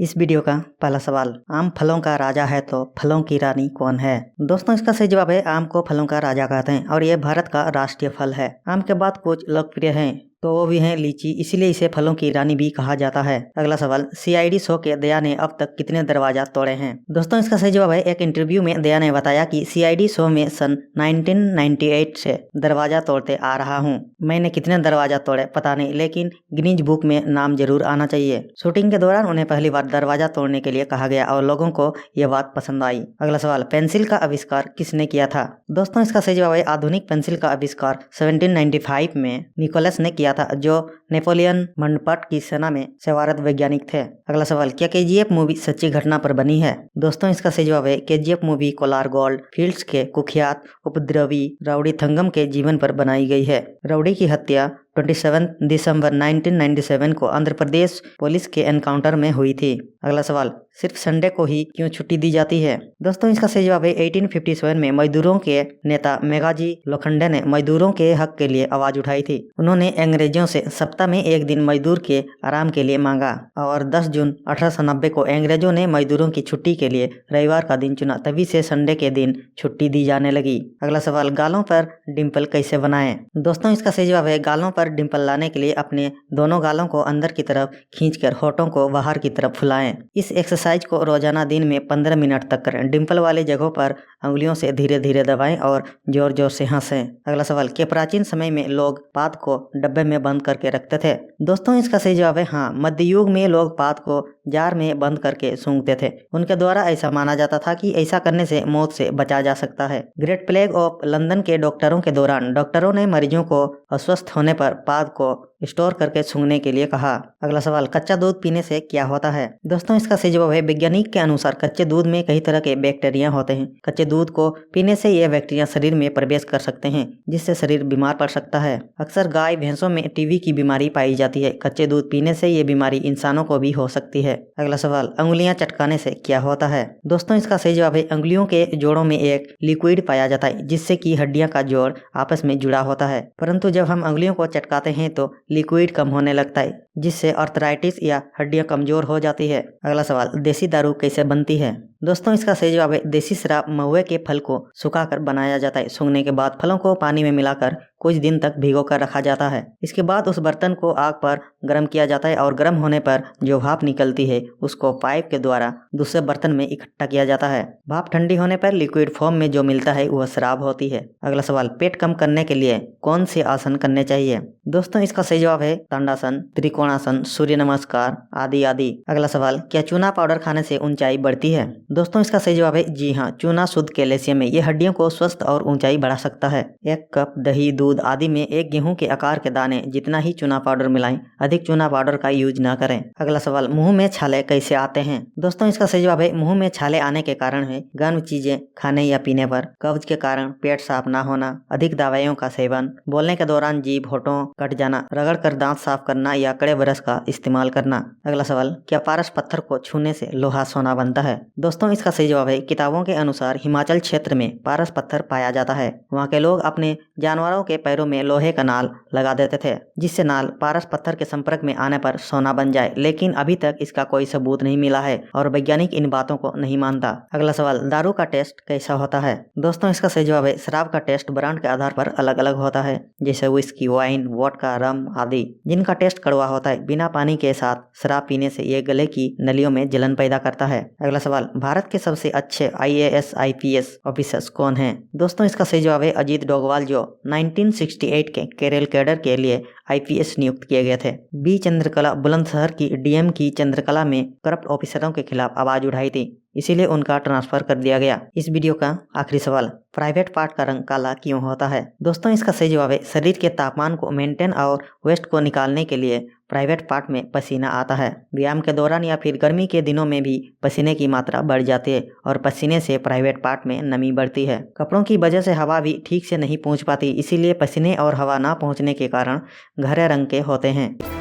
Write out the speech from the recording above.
इस वीडियो का पहला सवाल, आम फलों का राजा है तो फलों की रानी कौन है? दोस्तों इसका सही जवाब है, आम को फलों का राजा कहते हैं और ये भारत का राष्ट्रीय फल है। आम के बाद कुछ लोकप्रिय हैं तो वो भी हैं लीची, इसीलिए इसे फलों की रानी भी कहा जाता है। अगला सवाल, सीआईडी शो के दया ने अब तक कितने दरवाजा तोड़े हैं? दोस्तों इसका सही जवाब है, एक इंटरव्यू में दया ने बताया कि सीआईडी शो में सन 1998 से दरवाजा तोड़ते आ रहा हूँ। मैंने कितने दरवाजा तोड़े पता नहीं, लेकिन गिनीज बुक में नाम जरूर आना चाहिए। शूटिंग के दौरान उन्हें पहली बार दरवाजा तोड़ने के लिए कहा गया और लोगों को यह बात पसंद आई। अगला सवाल, पेंसिल का आविष्कार किसने किया था? दोस्तों इसका सही जवाब है, आधुनिक पेंसिल का आविष्कार 1795 में निकोलस ने किया था, जो नेपोलियन बोनापार्ट की सेना में सेवारत वैज्ञानिक थे। अगला सवाल, क्या केजीएफ मूवी सच्ची घटना पर बनी है? दोस्तों इसका सही जवाब है, KGF movie Kolar gold fields के कुख्यात उपद्रवी राउडी थंगम के जीवन पर बनाई गई है। राउडी की हत्या 27 दिसंबर 1997 को आंध्र प्रदेश पुलिस के एनकाउंटर में हुई थी। अगला सवाल, सिर्फ संडे को ही क्यों छुट्टी दी जाती है? दोस्तों इसका सही जवाब है, 1857 में मजदूरों के नेता मेघाजी लोखंडे ने मजदूरों के हक के लिए आवाज उठाई थी। उन्होंने अंग्रेजों से सप्ताह में एक दिन मजदूर के आराम के लिए मांगा और 10 जून 1890 को अंग्रेजों ने मजदूरों की छुट्टी के लिए रविवार का दिन चुना, तभी से संडे के दिन छुट्टी दी जाने लगी। अगला सवाल, गालों पर डिम्पल कैसे बनाएं? दोस्तों इसका सही जवाब है, गालों पर डिम्पल लाने के लिए अपने दोनों गालों को अंदर की तरफ खींचकर होठों को बाहर की तरफ फुलाएं। इस एक्सरसाइज को रोजाना दिन में 15 मिनट तक करें। डिम्पल वाले जगहों पर उंगलियों से धीरे धीरे दबाएं और जोर जोर से हंसें। अगला सवाल, क्या प्राचीन समय में लोग पाद को डब्बे में बंद करके रखते थे? दोस्तों इसका सही जवाब है, हाँ। मध्य युग में लोग पाद को जार में बंद करके सूंघते थे। उनके द्वारा ऐसा माना जाता था कि ऐसा करने से मौत से बचा जा सकता है। ग्रेट प्लेग ऑफ लंदन के डॉक्टरों के दौरान डॉक्टरों ने मरीजों को अस्वस्थ होने पर पाद को स्टोर करके सूंघने के लिए कहा। अगला सवाल, कच्चा दूध पीने से क्या होता है? दोस्तों इसका सही जवाब है, वैज्ञानिक के अनुसार कच्चे दूध में कई तरह के बैक्टीरिया होते हैं। कच्चे दूध को पीने से ये बैक्टीरिया शरीर में प्रवेश कर सकते हैं, जिससे शरीर बीमार पड़ सकता है। अक्सर गाय भैंसों में टीबी की बीमारी पाई जाती है। कच्चे दूध पीने से ये बीमारी इंसानों को भी हो सकती है। अगला सवाल, अंगुलियां चटकाने से क्या होता है? दोस्तों इसका सही जवाब है, अंगुलियों के जोड़ों में एक लिक्विड पाया जाता है, जिससे कि हड्डियां का जोड़ आपस में जुड़ा होता है। परंतु जब हम अंगुलियों को चटकाते हैं तो लिक्विड कम होने लगता है, जिससे आर्थराइटिस या हड्डियां कमजोर हो जाती है। अगला सवाल, देसी दारू कैसे बनती है? दोस्तों इसका सही जवाब है, देसी शराब महुए के फल को सुखाकर बनाया जाता है। सूंघने के बाद फलों को पानी में मिलाकर कुछ दिन तक भिगो कर रखा जाता है। इसके बाद उस बर्तन को आग पर गर्म किया जाता है और गर्म होने पर जो भाप निकलती है उसको पाइप के द्वारा दूसरे बर्तन में इकट्ठा किया जाता है। भाप ठंडी होने पर लिक्विड फॉर्म में जो मिलता है वह शराब होती है। अगला सवाल, पेट कम करने के लिए कौन से आसन करने चाहिए? दोस्तों इसका सही जवाब है, ताड़ासन, त्रिकोणासन, सूर्य नमस्कार आदि आदि। अगला सवाल, क्या चूना पाउडर खाने से ऊंचाई बढ़ती है? दोस्तों इसका सही जवाब है, जी हाँ। चूना शुद्ध कैल्शियम है, ये हड्डियों को स्वस्थ और ऊंचाई बढ़ा सकता है। 1 कप दही दूध आदि में 1 गेहूं के आकार के दाने जितना ही चूना पाउडर मिलाएं। अधिक चूना पाउडर का यूज न करें। अगला सवाल, मुंह में छाले कैसे आते हैं? दोस्तों इसका सही जवाब है, मुंह में छाले आने के कारण है गर्म चीजें खाने या पीने पर, कब्ज के कारण, पेट साफ न होना, अधिक दवाइयों का सेवन, बोलने के दौरान जीभ होठों कट जाना, रगड़ कर दांत साफ करना या कड़े ब्रश का इस्तेमाल करना। अगला सवाल, क्या पारस पत्थर को छूने से लोहा सोना बनता है? दोस्तों इसका सही जवाब है, किताबों के अनुसार हिमाचल क्षेत्र में पारस पत्थर पाया जाता है। वहाँ के लोग अपने जानवरों के पैरों में लोहे का नाल लगा देते थे, जिससे नाल पारस पत्थर के संपर्क में आने पर सोना बन जाए, लेकिन अभी तक इसका कोई सबूत नहीं मिला है और वैज्ञानिक इन बातों को नहीं मानता। अगला सवाल, दारू का टेस्ट कैसा होता है? दोस्तों इसका सही जवाब है, शराब का टेस्ट ब्रांड के आधार पर अलग अलग होता है, जैसे विस्की, वाइन, वोडका, रम आदि, जिनका टेस्ट कड़वा होता है। बिना पानी के साथ शराब पीने से ये गले की नलियों में जलन पैदा करता है। अगला सवाल, भारत के सबसे अच्छे IAS IPS ऑफिसर्स कौन हैं? दोस्तों इसका सही जवाब है, अजीत डोभाल, जो 1968 के केरल कैडर के लिए IPS नियुक्त किए गए थे। बी चंद्रकला बुलंदशहर की DM की चंद्रकला में करप्ट ऑफिसरों के खिलाफ आवाज उठाई थी, इसीलिए उनका ट्रांसफर कर दिया गया। इस वीडियो का आखिरी सवाल, प्राइवेट पार्ट का रंग काला क्यों होता है? दोस्तों इसका सही जवाब है, शरीर के तापमान को मेंटेन और वेस्ट को निकालने के लिए प्राइवेट पार्ट में पसीना आता है। व्यायाम के दौरान या फिर गर्मी के दिनों में भी पसीने की मात्रा बढ़ जाती है और पसीने से प्राइवेट पार्ट में नमी बढ़ती है। कपड़ों की वजह से हवा भी ठीक से नहीं पहुंच पाती, इसीलिए पसीने और हवा ना पहुंचने के कारण गहरे रंग के होते हैं।